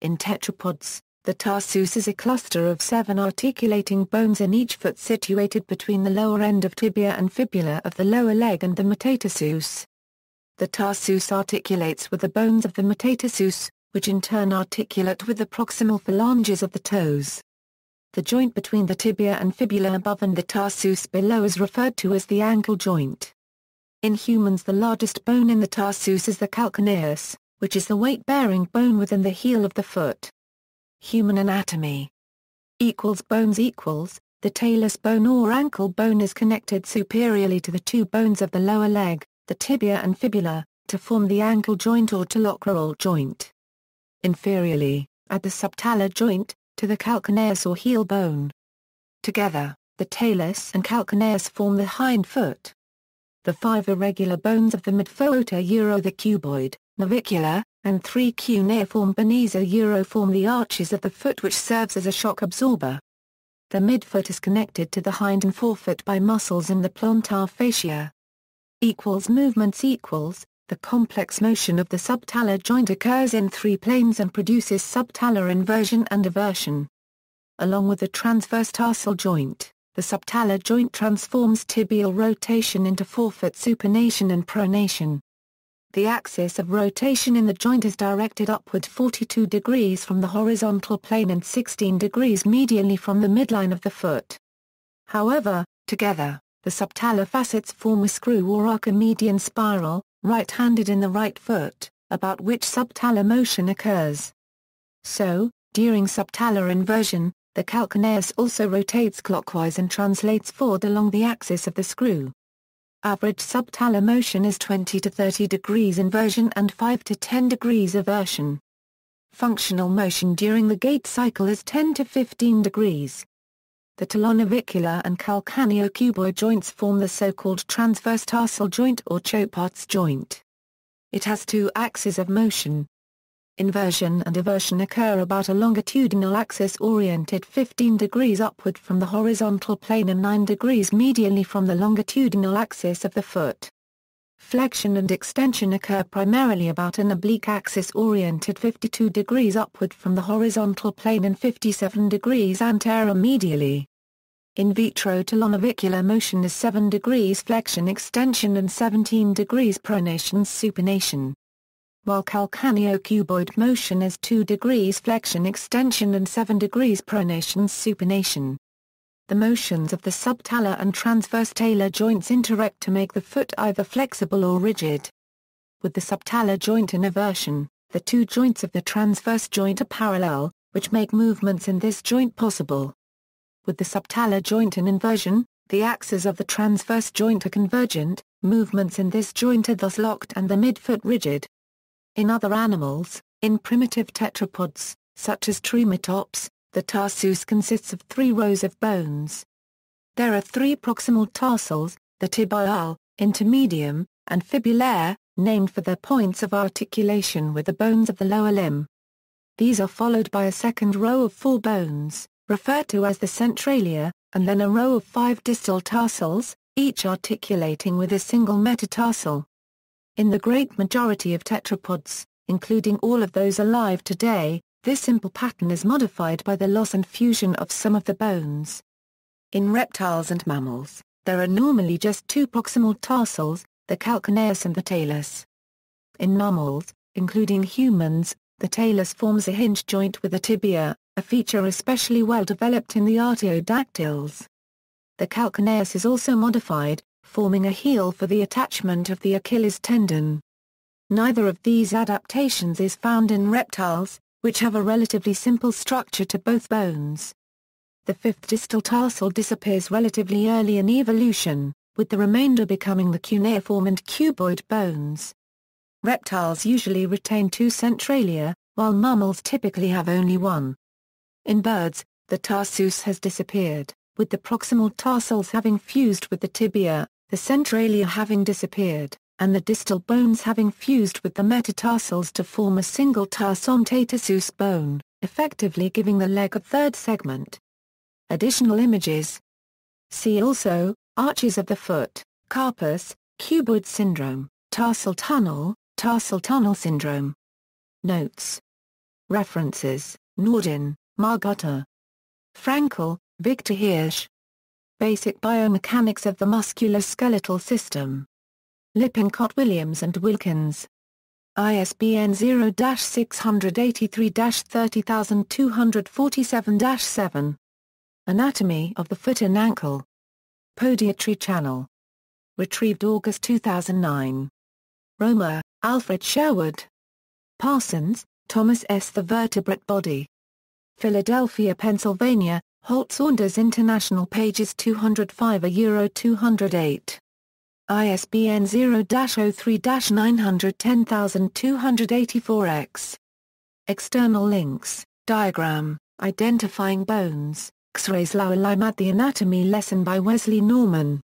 In tetrapods, the tarsus is a cluster of 7 articulating bones in each foot situated between the lower end of tibia and fibula of the lower leg and the metatarsus. The tarsus articulates with the bones of the metatarsus, which in turn articulate with the proximal phalanges of the toes. The joint between the tibia and fibula above and the tarsus below is referred to as the ankle joint. In humans, the largest bone in the tarsus is the calcaneus, which is the weight-bearing bone within the heel of the foot. Human anatomy. Bones equals, the talus bone or ankle bone is connected superiorly to the 2 bones of the lower leg, the tibia and fibula, to form the ankle joint or talocrural joint. Inferiorly, at the subtalar joint, to the calcaneus or heel bone. Together, the talus and calcaneus form the hind foot. The 5 irregular bones of the midfoot the cuboid, navicular, and 3 cuneiform bones form the arches of the foot, which serves as a shock absorber. The midfoot is connected to the hind and forefoot by muscles in the plantar fascia. Movements equals, the complex motion of the subtalar joint occurs in 3 planes and produces subtalar inversion and eversion. Along with the transverse tarsal joint, the subtalar joint transforms tibial rotation into forefoot supination and pronation. The axis of rotation in the joint is directed upward 42 degrees from the horizontal plane and 16 degrees medially from the midline of the foot. However, together, the subtalar facets form a screw or Archimedean spiral, right-handed in the right foot, about which subtalar motion occurs. So, during subtalar inversion, the calcaneus also rotates clockwise and translates forward along the axis of the screw. Average subtalar motion is 20 to 30 degrees inversion and 5 to 10 degrees eversion. Functional motion during the gait cycle is 10 to 15 degrees. The talonavicular and calcaneocuboid joints form the so-called transverse tarsal joint or tetrapods joint. It has 2 axes of motion. Inversion and eversion occur about a longitudinal axis oriented 15 degrees upward from the horizontal plane and 9 degrees medially from the longitudinal axis of the foot. Flexion and extension occur primarily about an oblique axis oriented 52 degrees upward from the horizontal plane and 57 degrees anteromedially. In vitro talonavicular motion is 7 degrees flexion extension and 17 degrees pronation supination. While calcaneocuboid motion is 2 degrees flexion extension and 7 degrees pronation supination. The motions of the subtalar and transverse talar joints interact to make the foot either flexible or rigid. With the subtalar joint in eversion, the 2 joints of the transverse joint are parallel, which make movements in this joint possible. With the subtalar joint in inversion, the axes of the transverse joint are convergent, movements in this joint are thus locked and the midfoot rigid. In other animals, in primitive tetrapods, such as trematops, the tarsus consists of 3 rows of bones. There are 3 proximal tarsals, the tibial, intermedium, and fibulaire, named for their points of articulation with the bones of the lower limb. These are followed by a second row of 4 bones, referred to as the centralia, and then a row of 5 distal tarsals, each articulating with a single metatarsal. In the great majority of tetrapods, including all of those alive today, this simple pattern is modified by the loss and fusion of some of the bones. In reptiles and mammals, there are normally just 2 proximal tarsals, the calcaneus and the talus. In mammals, including humans, the talus forms a hinge joint with the tibia, a feature especially well developed in the artiodactyls. The calcaneus is also modified, forming a heel for the attachment of the Achilles tendon. Neither of these adaptations is found in reptiles, which have a relatively simple structure to both bones. The 5th distal tarsal disappears relatively early in evolution, with the remainder becoming the cuneiform and cuboid bones. Reptiles usually retain 2 centralia, while mammals typically have only 1. In birds, the tarsus has disappeared, with the proximal tarsals having fused with the tibia, the centralia having disappeared, and the distal bones having fused with the metatarsals to form a single tarsus bone, effectively giving the leg a 3rd segment. Additional images. See also, arches of the foot, carpus, cuboid syndrome, tarsal tunnel syndrome. Notes References: Nordin, Margotha. Frankel, Victor Hirsch. Basic Biomechanics of the Musculoskeletal System. Lippincott Williams and Wilkins. ISBN 0-683-30247-7. Anatomy of the Foot and Ankle. Podiatry Channel. Retrieved August 2009. Romer, Alfred Sherwood. Parsons, Thomas S. The Vertebrate Body. Philadelphia, Pennsylvania, Holt Saunders International, pages 205-208. ISBN 0-03-910284-X. External links, diagram, identifying bones, X-rays. Lower line at the anatomy lesson by Wesley Norman.